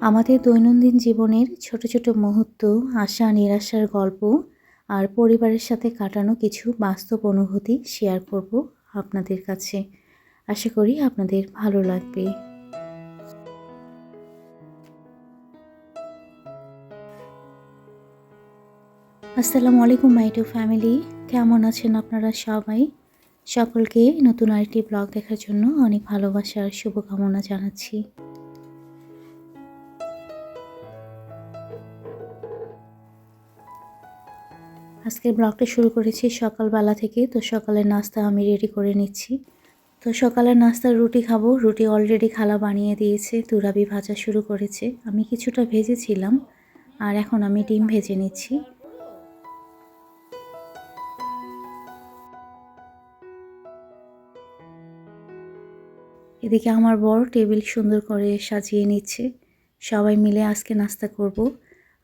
আমাদের দৈনন্দিন জীবনের ছোট ছোট মুহূর্ত, আশা নিরাশার গল্প আর পরিবারের সাথে কাটানো কিছু বাস্তব অনুভূতি শেয়ার করব আপনাদের কাছে। আশা করি আপনাদের ভালো লাগবে। আসসালামু আলাইকুম মাই টু ফ্যামিলি। কেমন আছেন আপনারা সবাই? সকলকে নতুন আরেকটি ব্লগ দেখার জন্য অনেক ভালোবাসা আর শুভকামনা জানাচ্ছি। আজকের ব্লগটা শুরু করেছি সকালবেলা থেকে। তো সকালের নাস্তা আমি রেডি করে নিচ্ছি। তো সকালের নাস্তার রুটি খাবো। রুটি অলরেডি খালা বানিয়ে দিয়েছে, তুরাবি ভাজা শুরু করেছে, আমি কিছুটা ভেজেছিলাম আর এখন আমি ডিম ভেজে নিচ্ছি। এদিকে আমার বড় টেবিল সুন্দর করে সাজিয়ে নিচ্ছে। সবাই মিলে আজকে নাস্তা করব।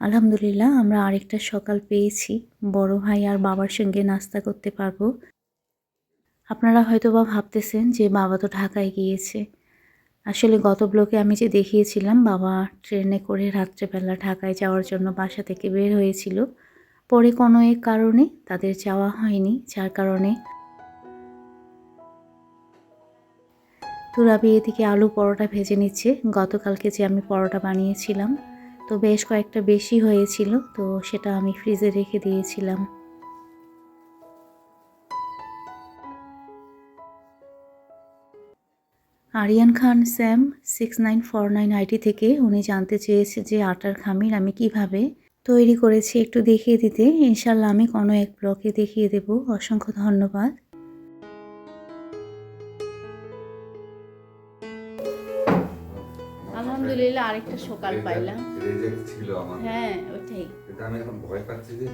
আলহামদুলিল্লাহ আমরা আরেকটা সকাল পেয়েছি, বড় ভাই আর বাবার সঙ্গে নাস্তা করতে পারবো। আপনারা হয়তো বা ভাবতেছেন যে বাবা তো ঢাকায় গিয়েছে। আসলে গত ব্লগে আমি যে দেখিয়েছিলাম বাবা ট্রেনে করে রাত্রেবেলা ঢাকায় যাওয়ার জন্য বাসা থেকে বের হয়েছিল। পরে কোনো এক কারণে তাদের যাওয়া হয়নি, যার কারণে তুরাবি এদিকে আলু পরোটা ভেজে নিচ্ছে। গতকালকে যে আমি পরোটা বানিয়েছিলাম, তো বেশ কয়েকটা বেশি হয়েছিল, তো সেটা আমি ফ্রিজে রেখে দিয়েছিলাম। আরিয়ান খান স্যাম 6949 আইডি থেকে উনি জানতে চেয়েছে যে আটার খামির আমি কিভাবে তৈরি করেছি একটু দেখিয়ে দিতে। ইনশাল্লাহ আমি কোনো এক ব্লগে দেখিয়ে দেব। অসংখ্য ধন্যবাদ। আলহামদুলিল্লাহ আরেকটা সকাল পাইলাম। রিজেক্ট ছিল আমার। হ্যাঁ ওইটাই। এটা আমি এখন ভয় পাচ্ছি যে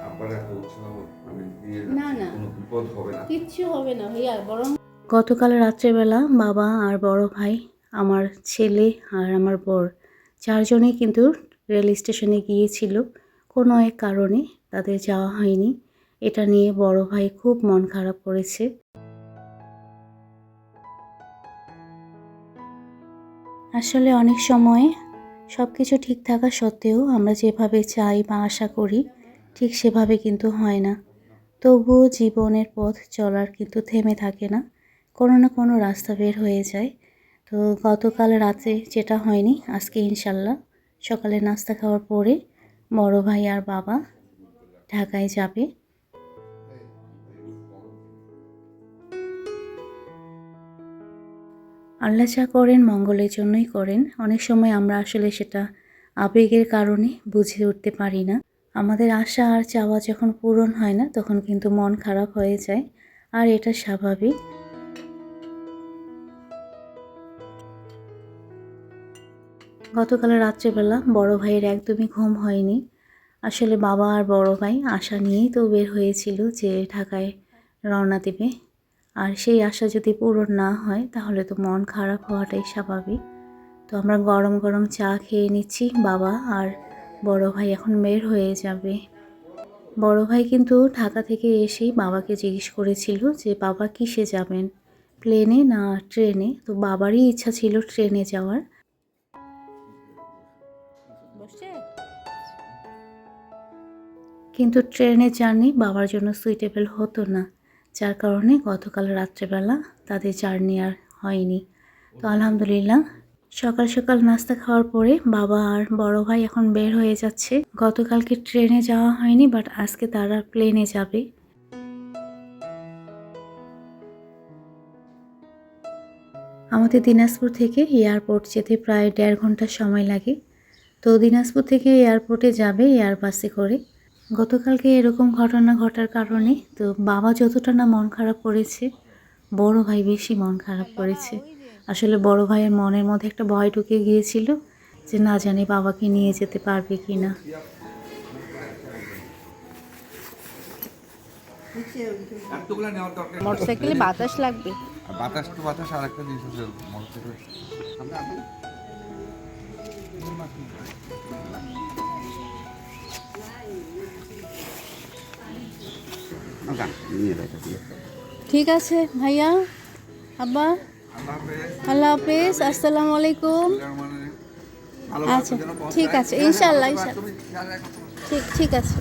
আবার এত উৎসাহ আমি দিয়ে না না কোনো বিপদ হবে না। কিচ্ছু হবে না ভাইয়া, বরং গতকাল রাত্রেবেলা বাবা আর বড় ভাই, আমার ছেলে আর আমার বর চারজনেই কিন্তু রেল স্টেশনে গিয়েছিল। কোনো এক কারণে তাদের যাওয়া হয়নি। এটা নিয়ে বড় ভাই খুব মন খারাপ করেছে। আসলে অনেক সময় সব কিছু ঠিক থাকা সত্ত্বেও আমরা যেভাবে চাই বা আশা করি ঠিক সেভাবে কিন্তু হয় না। তবুও জীবনের পথ চলার কিন্তু থেমে থাকে না, কোনো না কোনো রাস্তা বের হয়ে যায়। তো গতকাল রাতে যেটা হয়নি, আজকে ইনশাল্লাহ সকালে নাস্তা খাওয়ার পরে বড় ভাই আর বাবা ঢাকায় যাবে। আল্লাহ যা করেন মঙ্গলের জন্যই করেন। অনেক সময় আমরা আসলে সেটা আবেগের কারণে বুঝে উঠতে পারি না। আমাদের আশা আর চাওয়া যখন পূরণ হয় না, তখন কিন্তু মন খারাপ হয়ে যায়, আর এটা স্বাভাবিক। গতকাল রাত্রেবেলা বড় ভাইয়ের একদমই ঘুম হয়নি। আসলে বাবা আর বড় ভাই আশা নিয়েই তো বের হয়েছিল যে ঢাকায় রওনা দেবে, আর সেই আশা যদি পূরণ না হয় তাহলে তো মন খারাপ হওয়াটাই স্বাভাবিক। তো আমরা গরম গরম চা খেয়ে নিচ্ছি। বাবা আর বড় ভাই এখন বের হয়ে যাবে। বড় ভাই কিন্তু ঢাকা থেকে এসেই বাবাকে জিজ্ঞেস করেছিল যে বাবা কিসে যাবেন, প্লেনে না ট্রেনে। তো বাবারই ইচ্ছা ছিল ট্রেনে যাওয়ার, কিন্তু ট্রেনের জার্নি বাবার জন্য সুইটেবল হতো না, যার কারণে গতকাল রাত্রেবেলা তাদের জার্নি আর হয়নি। তো আলহামদুলিল্লাহ সকাল সকাল নাস্তা খাওয়ার পরে বাবা আর বড় ভাই এখন বের হয়ে যাচ্ছে। গতকালকে ট্রেনে যাওয়া হয়নি, বাট আজকে তারা প্লেনে যাবে। আমাদের দিনাজপুর থেকে এয়ারপোর্ট যেতে প্রায় 1.5 ঘন্টা সময় লাগে। তো দিনাজপুর থেকে এয়ারপোর্টে যাবে এয়ারবাসে করে। গতকালকে এরকম ঘটনা ঘটার কারণে তো বাবা যতটা না মন খারাপ করেছে, বড় ভাই বেশি মন খারাপ করেছে। আসলে বড় ভাইয়ের মনের মধ্যে একটা ভয় ঢুকে গিয়েছিল যে না জানি বাবাকে নিয়ে যেতে পারবে কি না। মোটরসাইকেলে বাতাস লাগবে। বাতাস তো বাতাস, আর একটা জিনিস হচ্ছে মোটরসাইকেল ঠিক আছে ভাইয়া, আব্বা, আল্লাহ হাফেজ, আসসালামু আলাইকুম। আচ্ছা ঠিক আছে, ইনশাল্লাহ ইনশাল্লাহ। ঠিক আছে।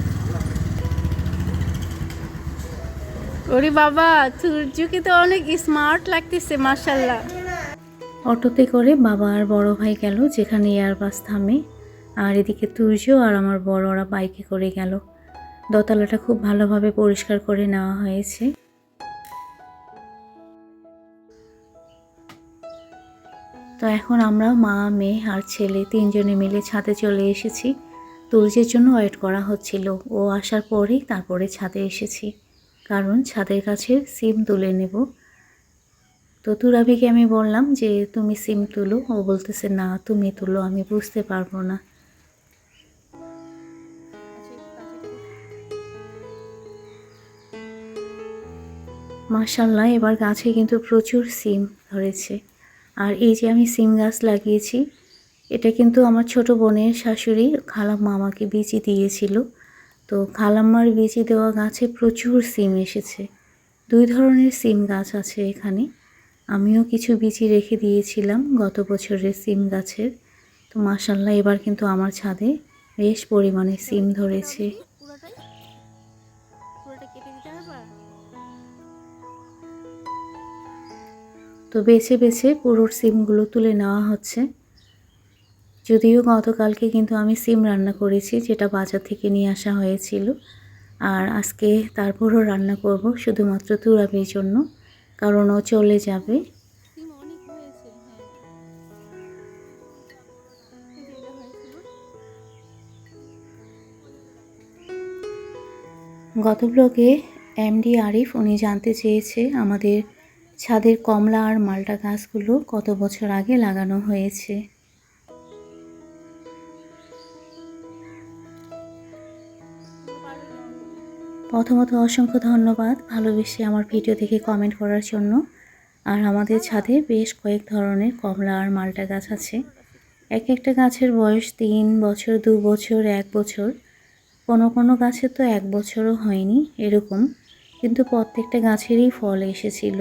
ওরে বাবা, সূর্যকে তো অনেক স্মার্ট লাগতেছে মাশাল্লাহ। অটোতে করে বাবা আর বড় ভাই গেল যেখানে এয়ারবাস থামে, আর এদিকে তুর্য আর আমার বড়রা বাইকে করে গেল। দোতলাটা খুব ভালোভাবে পরিষ্কার করে নেওয়া হয়েছে। তো এখন আমরা মা, মেয়ে আর ছেলে তিনজনে মিলে ছাদে চলে এসেছি। তুর্যের জন্য ওয়েট করা হচ্ছিল, ও আসার পরেই তারপরে ছাদে এসেছি, কারণ ছাদের কাছে সিম তুলে নেব। তো তুরাবিকে আমি বললাম যে তুমি সিম তুলো, ও বলতেছে না তুমি তুলো, আমি বুঝতে পারবো না। মাশাআল্লাহ, এবার গাছে কিন্তু প্রচুর সিম ধরেছে। আর এই যে আমি সিম গাছ লাগিয়েছি, এটা কিন্তু আমার ছোট বোনের শাশুড়ি খালাম্মা আমাকে বিচি দিয়েছিল। তো খালাম্মার বিচি দেওয়া গাছে প্রচুর সিম এসেছে। 2 ধরনের সিম গাছ আছে এখানে। আমিও কিছু বিচি রেখে দিয়েছিলাম গত বছরের সিম গাছের। তো মাশাআল্লাহ, এবার কিন্তু আমার ছাদে বেশ পরিমাণে সিম ধরেছে। পুরোটা কেটে দিতে হবে। তো বেছে বেছে পুরো সিমগুলো তুলে নেওয়া হচ্ছে। যদিও গতকালকে কিন্তু আমি সিম রান্না করেছি, যেটা বাজার থেকে নিয়ে আসা হয়েছিল। আর আজকে তারপরও রান্না করব শুধুমাত্র তুরাবির জন্য, কারণ ও চলে যাবে। সিম অনেক হয়েছে, হ্যাঁ। গত ব্লগে এমডি আরিফ উনি জানতে চেয়েছে আমাদের ছাদের কমলা আর মালটা গাছগুলো কত বছর আগে লাগানো হয়েছে। প্রথমত অসংখ্য ধন্যবাদ ভালোবেসে আমার ভিডিও দেখে কমেন্ট করার জন্য। আর আমাদের ছাদে বেশ কয়েক ধরনের কমলা আর মালটা গাছ আছে। এক একটা গাছের বয়স 3 বছর, 2 বছর, 1 বছর, কোনো গাছের তো 1 বছরও হয়নি এরকম, কিন্তু প্রত্যেকটা গাছেরই ফল এসেছিল।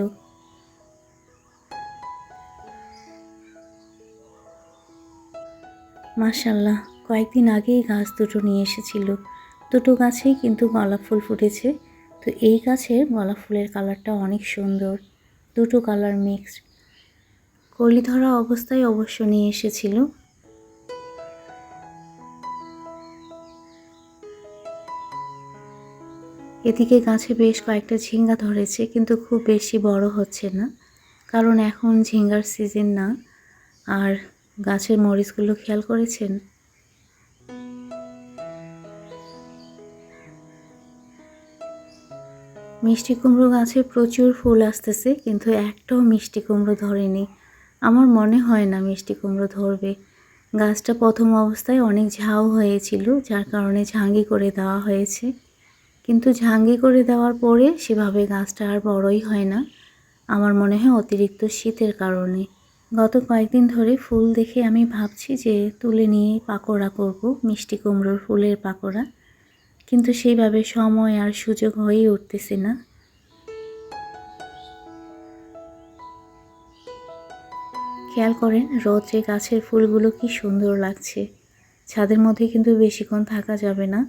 মাশাআল্লাহ, কয়েকদিন আগেই গাছ দুটো নিয়ে এসেছিল। দুটো গাছেই কিন্তু গোলাপ ফুল ফুটেছে। তো এই গাছের গোলাপ ফুলের কালারটা অনেক সুন্দর, দুটো কালার মিক্সড। কলি ধরা অবস্থায় অবশ্য নিয়ে এসেছিল। এদিকে গাছে বেশ কয়েকটা ঝিঙ্গা ধরেছে, কিন্তু খুব বেশি বড় হচ্ছে না, কারণ এখন ঝিঙ্গার সিজন না। আর গাছের মরিচগুলো খেয়াল করেছেন? মিষ্টি কুমড়ো গাছে প্রচুর ফুল আসতেছে, কিন্তু একটাও মিষ্টি কুমড়ো ধরেনি। আমার মনে হয় না মিষ্টি কুমড়ো ধরবে। গাছটা প্রথম অবস্থায় অনেক ঝাউ হয়েছিল, যার কারণে ঝাঙ্গি করে দেওয়া হয়েছে। কিন্তু ঝাঙ্গি করে দেওয়ার পরে সেভাবে গাছটা আর বড়ই হয় না। আমার মনে হয় অতিরিক্ত শীতের কারণে। গত কয়েকদিন ধরে ফুল দেখে আমি ভাবছি যে তুলে নিয়ে পাকোড়া করব, মিষ্টি কুমড়োর ফুলের পাকোড়া, কিন্তু সেইভাবে সময় আর সুযোগ হয়ে উঠতেছে না। খেয়াল করেন রৌদ্রে গাছের ফুলগুলো কি সুন্দর লাগছে। ছাদের মধ্যে কিন্তু বেশিক্ষণ থাকা যাবে না,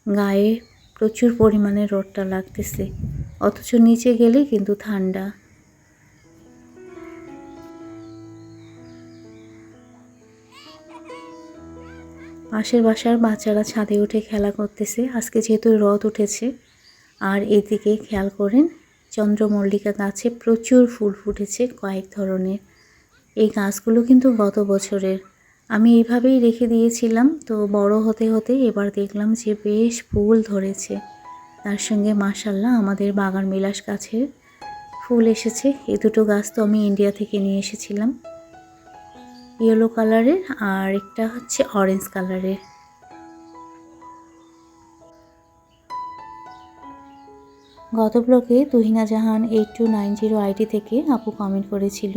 গায়ে প্রচুর পরিমাণে রোদটা লাগতেছে, অথচ নিচে গেলে কিন্তু ঠান্ডা। পাশের বাসার বাচ্চারা ছাদে উঠে খেলা করতেছে আজকে যেহেতু রোদ উঠেছে। আর এদিকে খেয়াল করেন চন্দ্রমল্লিকা গাছে প্রচুর ফুল ফুটেছে কয়েক ধরনের। এই গাছগুলো কিন্তু গত বছরের, আমি এইভাবেই রেখে দিয়েছিলাম। তো বড় হতে হতে এবার দেখলাম যে বেশ ফুল ধরেছে। তার সঙ্গে মাশাআল্লাহ আমাদের বাগান বিলাস গাছের ফুল এসেছে। এই দুটো গাছ তো আমি ইন্ডিয়া থেকে নিয়ে এসেছিলাম, ইয়েলো কালারের আর একটা হচ্ছে অরেঞ্জ কালারের। গত ব্লগে তুহিনা জাহান 8290 আইডি থেকে আপু কমেন্ট করেছিল।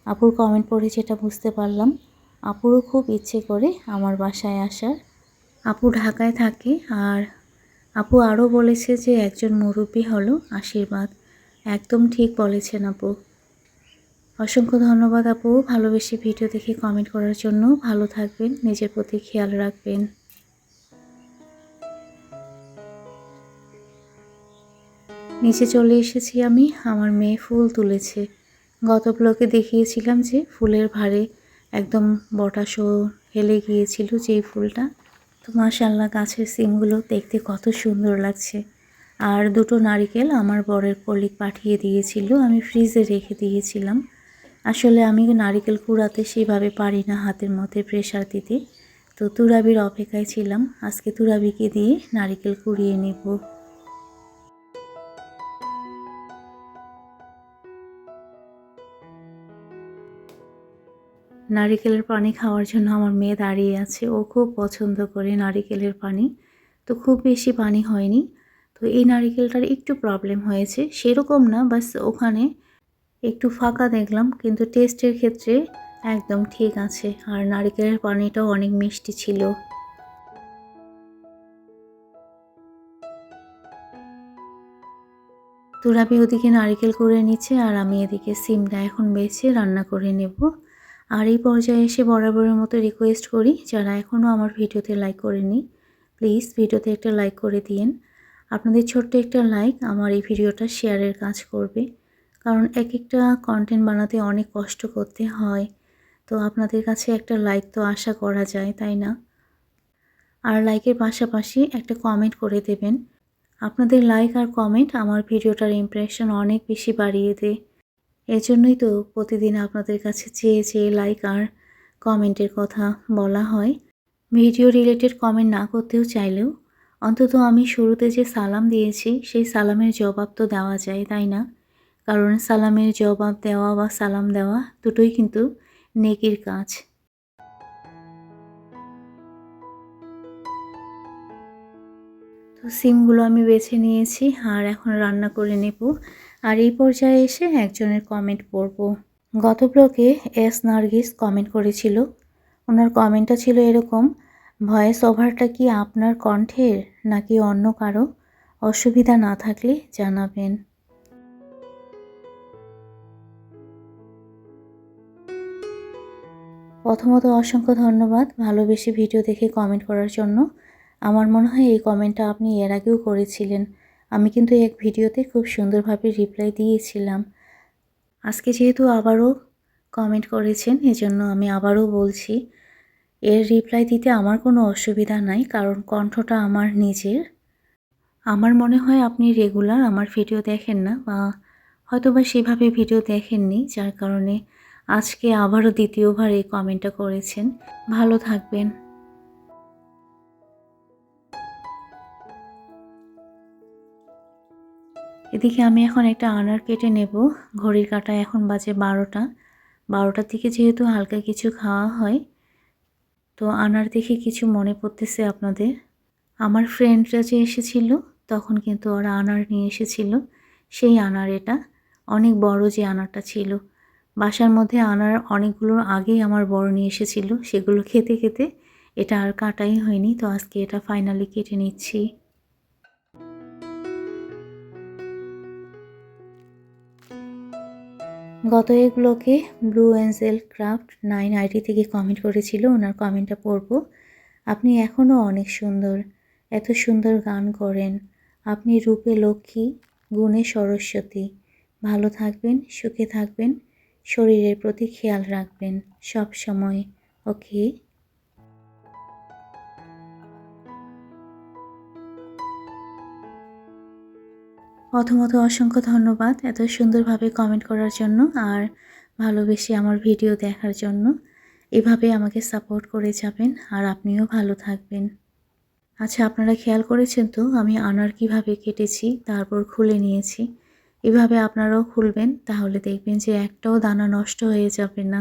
আপুর কমেন্ট পড়ে যেটা বুঝতে পারলাম, আপুরও খুব ইচ্ছে করে আমার বাসায় আসার। আপু ঢাকায় থাকে। আর আপু আরও বলেছে যে একজন মুরব্বি হলো আশীর্বাদ। একদম ঠিক বলেছেন আপু। অসংখ্য ধন্যবাদ আপু, ভালোবেসে ভিডিও দেখে কমেন্ট করার জন্য। ভালো থাকবেন, নিজের প্রতি খেয়াল রাখবেন। নিচে চলে এসেছি আমি, আমার মেয়ে ফুল তুলেছে। গত ব্লগে দেখিয়েছিলাম যে ফুলের ভারে একদম বটাসহ হেলে গিয়েছিল যেই ফুলটা। তো মাশাআল্লাহ গাছের সিমগুলো দেখতে কত সুন্দর লাগছে। আর দুটো নারিকেল আমার বরের কলিগ পাঠিয়ে দিয়েছিল, আমি ফ্রিজে রেখে দিয়েছিলাম। আসলে আমি নারিকেল কুড়াতে সেভাবে পারি না হাতের মধ্যে প্রেসার দিতে, তো তুরাবির অপেক্ষায় ছিলাম। আজকে তুরাবিকে দিয়ে নারিকেল কুড়িয়ে নেব। নারিকেলের পানি খাওয়ার জন্য আমার মেয়ে দাঁড়িয়ে আছে, ও খুব পছন্দ করে নারিকেলের পানি। তো খুব বেশি পানি হয়নি, তো এই নারিকেলটার একটু প্রবলেম হয়েছে, সেরকম না, বাস ওখানে একটু ফাঁকা দেখলাম, কিন্তু টেস্টের ক্ষেত্রে একদম ঠিক আছে। আর নারিকেলের পানিটাও অনেক মিষ্টি ছিল। তুরাবি ওদিকে নারিকেল করে নিচ্ছে আর আমি এদিকে সিমটা এখন বেছে রান্না করে নেব। আর এই পর্যায়ে এসে বরাবরের মতো রিকোয়েস্ট করি, যারা এখনও আমার ভিডিওতে লাইক করেনি প্লিজ ভিডিওতে একটা লাইক করে দিন। আপনাদের ছোট্ট একটা লাইক আমার এই ভিডিওটা শেয়ারের কাজ করবে, কারণ এক একটা কন্টেন্ট বানাতে অনেক কষ্ট করতে হয়। তো আপনাদের কাছে একটা লাইক তো আশা করা যায়, তাই না? আর লাইকের পাশাপাশি একটা কমেন্ট করে দেবেন। আপনাদের লাইক আর কমেন্ট আমার ভিডিওটার ইমপ্রেশন অনেক বেশি বাড়িয়ে দেয়। এজন্যই তো প্রতিদিন আপনাদের কাছে চেয়ে চেয়ে লাইক আর কমেন্টের কথা বলা হয়। ভিডিও রিলেটেড কমেন্ট না করতেও চাইলেও অন্তত আমি শুরুতে যে সালাম দিয়েছি সেই সালামের জবাব তো দেওয়া যায়, তাই না? কারণ সালামের জবাব দেওয়া বা সালাম দেওয়া দুটোই কিন্তু নেকির কাজ। তো সিমগুলো আমি বেছে নিয়েছি আর এখন রান্না করে নেব। আর এই পর্যায়ে এসে একজনের কমেন্ট পড়ব। গত ব্লগে এস নার্গিস কমেন্ট করেছিল। ওনার কমেন্টটা ছিল এরকম: ভয়েস ওভারটা কি আপনার কণ্ঠের নাকি অন্য কারো? অসুবিধা না থাকলে জানাবেন। প্রথমত অসংখ্য ধন্যবাদ ভালোবেসে ভিডিও দেখে কমেন্ট করার জন্য। আমার মনে হয় এই কমেন্টটা আপনি এর আগেও করেছিলেন। আমি কিন্তু এক ভিডিওতে খুব সুন্দরভাবে রিপ্লাই দিয়েছিলাম। আজকে যেহেতু আবারও কমেন্ট করেছেন, এজন্য আমি আবারও বলছি, এর রিপ্লাই দিতে আমার কোনো অসুবিধা নাই, কারণ কণ্ঠটা আমার নিজের। আমার মনে হয় আপনি রেগুলার আমার ভিডিও দেখেন না, বা হয়তোবা সেভাবে ভিডিও দেখেননি, যার কারণে আজকে আবারও দ্বিতীয়বার এই কমেন্টটা করেছেন। ভালো থাকবেন। এদিকে আমি এখন একটা আনার কেটে নেব। ঘড়ির কাঁটায় এখন বাজে 12টা। 12টার দিকে যেহেতু হালকা কিছু খাওয়া হয়, তো আনার দেখে কিছু মনে পড়তেছে আপনাদের। আমার ফ্রেন্ডরা যে এসেছিল তখন কিন্তু ওরা আনার নিয়ে এসেছিল। সেই আনার এটা অনেক বড় যে আনারটা ছিল। বাসার মধ্যে আনার অনেকগুলোর আগেই আমার বড় নিয়ে এসেছিল, সেগুলো খেতে খেতে এটা আর কাটাই হয়নি। তো আজকে এটা ফাইনালি কেটে নিচ্ছি। গত এক ব্লগে ব্লু এঞ্জেল ক্রাফট 9 আইডি থেকে কমেন্ট করেছিল, ওনার কমেন্টটা পড়ব। আপনি এখনও অনেক সুন্দর, এত সুন্দর গান করেন। আপনি রূপে লক্ষ্মী, গুণে সরস্বতী। ভালো থাকবেন, সুখে থাকবেন, শরীরের প্রতি খেয়াল রাখবেন সব সময়। ওকে। প্রথমত অসংখ্য ধন্যবাদ এত সুন্দরভাবে কমেন্ট করার জন্য আর ভালোবেসে আমার ভিডিও দেখার জন্য। এভাবে আমাকে সাপোর্ট করে যাবেন আর আপনিও ভালো থাকবেন। আচ্ছা, আপনারা খেয়াল করেছেন তো আমি আনার কিভাবে কেটেছি তারপর খুলে নিয়েছি? এভাবে আপনারাও খুলবেন, তাহলে দেখবেন যে একটাও দানা নষ্ট হয়ে যাবে না।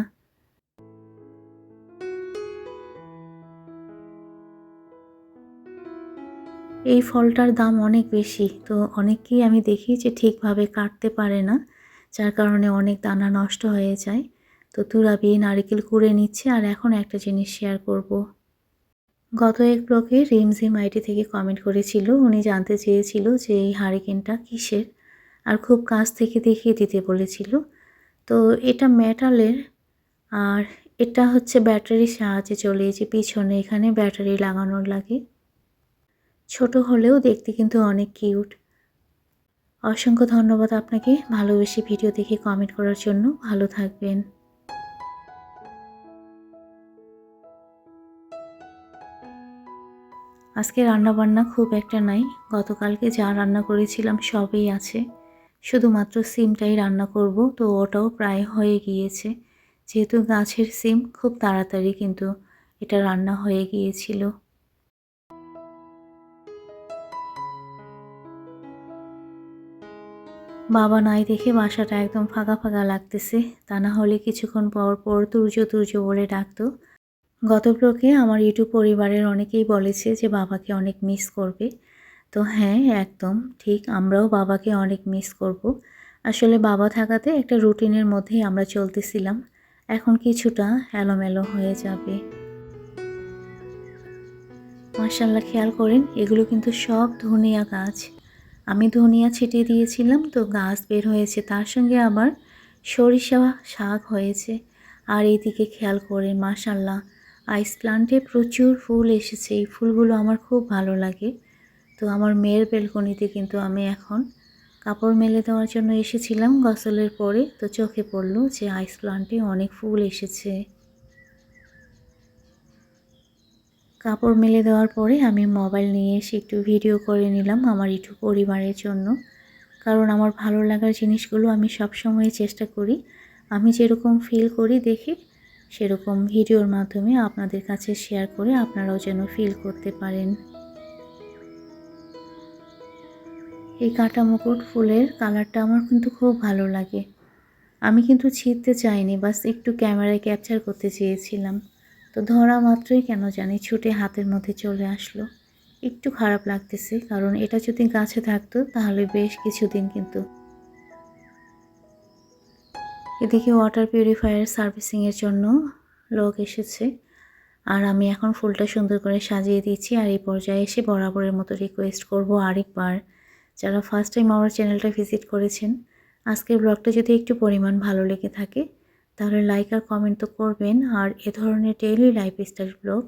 এই ফলটার দাম অনেক বেশি, তো অনেককেই আমি দেখি যে ঠিকভাবে কাটতে পারে না, যার কারণে অনেক দানা নষ্ট হয়ে যায়। তো তুরাবি নারকেল কুড়ে নিচ্ছে। আর এখন একটা জিনিস শেয়ার করব। গত এক ব্লগে রিমঝিম আইডি থেকে কমেন্ট করেছিল, উনি জানতে চেয়েছিল যে এই হারিকেনটা কিসের, আর খুব কাছ থেকে দেখিয়ে দিতে বলেছিল। তো এটা মেটালের, আর এটা হচ্ছে ব্যাটারির সাহায্যে চলে, এই যে পিছনে এখানে ব্যাটারি লাগানোর লাগে। ছোট হলেও দেখতে কিন্তু অনেক কিউট। অসংখ্য ধন্যবাদ আপনাকে ভালোবেসে ভিডিও দেখে কমেন্ট করার জন্য। ভালো থাকবেন। আজকে রান্নাবান্না খুব একটা নাই, গতকালকে যা রান্না করেছিলাম সবই আছে, শুধুমাত্র সিমটাই রান্না করব। তো ওটাও প্রায় হয়ে গিয়েছে, যেহেতু গাছের সিম খুব তাড়াতাড়ি কিন্তু এটা রান্না হয়ে গিয়েছিল। বাবা নাই দেখে বাসাটা একদম ফাঁকা ফাঁকা লাগতেছে, তা না হলে কিছুক্ষণ পর পর তুর্য তুর্য বলে ডাকতো। গত ব্লগে আমার ইউটিউব পরিবারের অনেকেই বলেছে যে বাবাকে অনেক মিস করবে। তো হ্যাঁ, একদম ঠিক, আমরাও বাবাকে অনেক মিস করব। আসলে বাবা থাকাতে একটা রুটিনের মধ্যেই আমরা চলতেছিলাম, এখন কিছুটা এলোমেলো হয়ে যাবে। মাশাআল্লাহ, খেয়াল করেন এগুলো কিন্তু সব ধনিয়া গাছ। আমি ধনিয়া ছিটিয়ে দিয়েছিলাম, তো গাছ বের হয়েছে, তার সঙ্গে আবার সরিষা শাক হয়েছে। আর এইদিকে খেয়াল করেন মাশাআল্লাহ, আইস প্লান্টে প্রচুর ফুল এসেছে। এই ফুলগুলো আমার খুব ভালো লাগে। তো আমার মেয়ের বেলকনিতে কিন্তু আমি এখন কাপড় মেলে দেওয়ার জন্য এসেছিলাম গোসলের পরে, তো চোখে পড়লো যে আইস প্লান্টে অনেক ফুল এসেছে। কাপড় মেলে দেওয়ার পরে আমি মোবাইল নিয়ে এসে একটু ভিডিও করে নিলাম আমার ইউটিউব পরিবারের জন্য। কারণ আমার ভালো লাগার জিনিসগুলো আমি সবসময় চেষ্টা করি আমি যেরকম ফিল করি দেখে সেরকম ভিডিওর মাধ্যমে আপনাদের কাছে শেয়ার করে আপনারাও যেন ফিল করতে পারেন। এই কাটা মুকুট ফুলের কালারটা আমার কিন্তু খুব ভালো লাগে। আমি কিন্তু ছিঁড়তে চাইনি, বাস একটু ক্যামেরায় ক্যাপচার করতে চেয়েছিলাম। তো ধরা মাত্রই কেন জানি ছুটে হাতের মধ্যে চলে আসলো। একটু খারাপ লাগতেছে, কারণ এটা যদি গাছে থাকতো তাহলে বেশ কিছুদিন কিন্তু। এদিকে ওয়াটার পিউরিফায়ার সার্ভিসিংয়ের জন্য লোক এসেছে, আর আমি এখন ফুলটা সুন্দর করে সাজিয়ে দিচ্ছি। আর এই পর্যায়ে এসে বরাবরের মতো রিকোয়েস্ট করব আরেকবার, যারা ফার্স্ট টাইম আমার চ্যানেলটা ভিজিট করেছেন, আজকের ব্লগটা যদি একটু পরিমাণ ভালো লেগে থাকে তাহলে লাইক আর কমেন্ট তো করবেন। আর এ ধরনের ডেইলি লাইফস্টাইল ব্লগ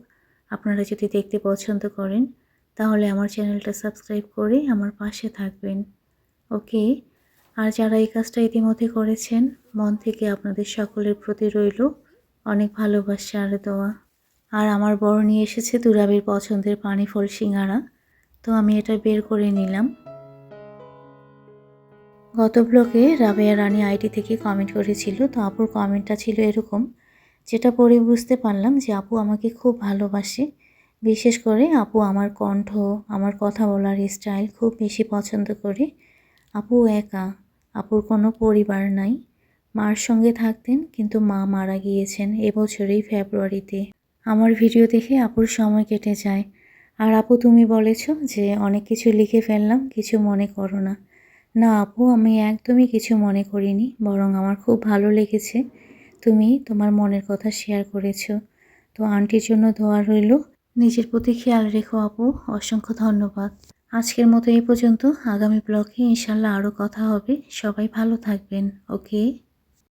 আপনারা যদি দেখতে পছন্দ করেন তাহলে আমার চ্যানেলটা সাবস্ক্রাইব করে আমার পাশে থাকবেন। ওকে, আর যারা এই কাজটা ইতিমধ্যে করেছেন মন থেকে আপনাদের সকলের প্রতি রইল অনেক ভালোবাসা আর দোয়া। আর আমার বর নিয়ে এসেছে দুরাবির পছন্দের পানি ফল সিঙ্গারা, তো আমি এটা বের করে নিলাম। গত ব্লগে রাবেয়া রানী আইডি থেকে কমেন্ট করেছিল, তো আপুর কমেন্টটা ছিল এরকম, যেটা পড়ে বুঝতে পারলাম যে আপু আমাকে খুব ভালোবাসে। বিশেষ করে আপু আমার কণ্ঠ, আমার কথা বলার স্টাইল খুব বেশি পছন্দ করে। আপু একা, আপুর কোনো পরিবার নাই। মার সঙ্গে থাকতেন, কিন্তু মা মারা গিয়েছেন এবছরই ফেব্রুয়ারিতে। আমার ভিডিও দেখে আপুর সময় কেটে যায়। আর আপু তুমি বলেছ যে অনেক কিছু লিখে ফেললাম, কিছু মনে করো না। না আপু, আমি একদমই কিছু মনে করিনি, বরং আমার খুব ভালো লেগেছে তুমি তোমার মনের কথা শেয়ার করেছো। তো আন্টির জন্য দোয়া রইল। নিজের প্রতি খেয়াল রেখো আপু, অসংখ্য ধন্যবাদ। আজকের মতো এই পর্যন্ত, আগামী ব্লগে ইনশাল্লাহ আরও কথা হবে। সবাই ভালো থাকবেন। ওকে।